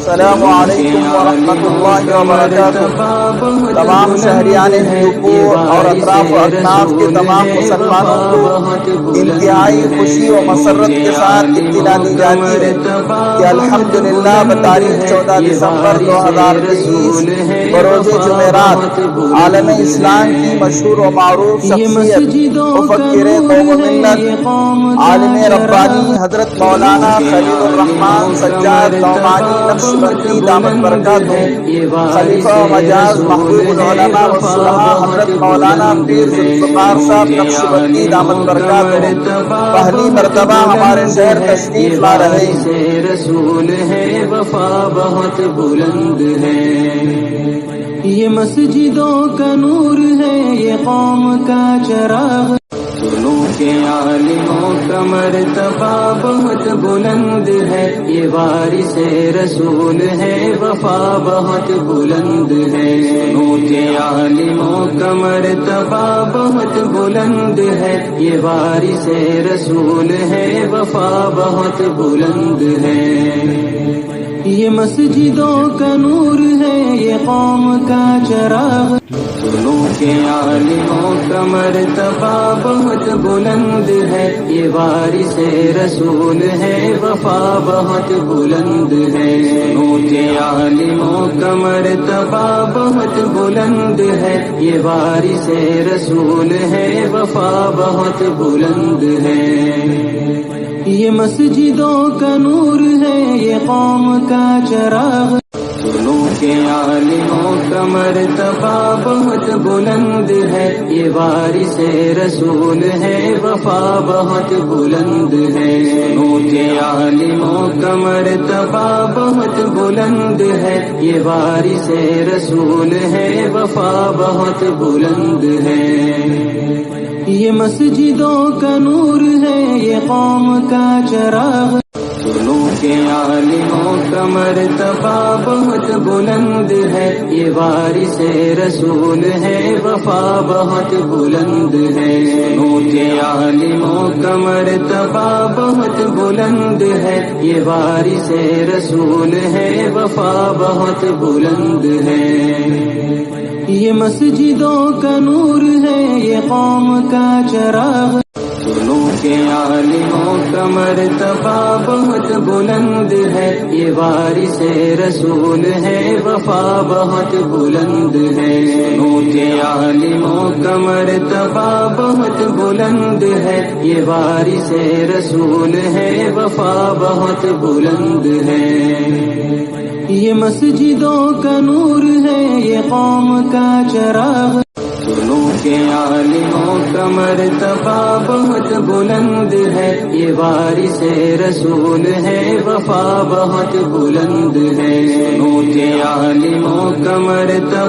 السلام علیکم ورحمۃ اللہ وبرکاتہ۔ تمام شہریان ہندوپور اور اطراف و اکناف کے تمام مسلمانوں کو انتہائی خوشی و مسرت کے ساتھ اطلاع دی جاتی ہے کہ الحمدللہ بتاریخ 14 دسمبر 2023 بروز جمعرات عالم اسلام کی مشہور و معروف شخصیت مفکر قوم و ملت عالم ربانی حضرت مولانا خلیل الرحمن سجاد نعمانی نقشبندی دامت برکاتہ، خلیفہ و مجاز محبوب العلماء والصلحاء حضرت مولانا پیر ذوالفقار صاحب نقشبندی دامت برکاتہ پہلی مرتبہ ہمارے شہر تشریف لا رہے ہیں۔ رسول ہے وفا بہت بلند ہے، یہ مسجدوں کا نور ہے، یہ قوم کا چراغ، سنو کے عالموں کا مرتبہ بہت بلند ہے، یہ وارث رسول ہے وفا بہت بلند ہے، سنو کے عالموں کا مرتبہ بہت بلند ہے، یہ وارث رسول ہے وفا بہت بلند ہے، یہ مسجدوں کا نور ہے، یہ قوم کا چراغ، سنو کے عالموں کا مرتبہ بہت بلند ہے، یہ وارث رسول ہے وفا بہت بلند ہے، سنو کے عالموں کا مرتبہ بہت بلند ہے، یہ وارث رسول ہے وفا بہت بلند ہے، یہ مسجدوں کا نور ہے، یہ قوم کا چراغ، سنو کے عالموں کا مرتبہ بہت بلند ہے، یہ وارث رسول ہے وفا بہت بلند ہے، سنو کے عالموں کا مرتبہ بہت بلند ہے، یہ وارث رسول ہے وفا بہت بلند ہے، یہ مسجدوں کا نور ہے، یہ قوم کا چراغ، سنو کے عالموں کا مرتبہ بہت بلند ہے، یہ وارث رسول ہے وفا بہت بلند ہے، سنو کے عالموں کا مرتبہ بہت بلند ہے، یہ وارث رسول ہے وفا بہت بلند ہے، یہ مسجدوں کا نور ہے، یہ قوم کا چراغ، سنو کے عالموں کا مرتبہ بہت بلند ہے، یہ وارث رسول ہے وفا بہت بلند ہے، سنو کے عالموں کا مرتبہ بہت بلند ہے، یہ وارث رسول ہے وفا بہت بلند ہے، یہ مسجدوں کا نور ہے، یہ قوم کا چراغ، سنو کے عالموں کا مرتبہ بہت بلند ہے، یہ وارث رسول ہے وفا بہت بلند ہے، سنو کے عالموں کا مرتبہ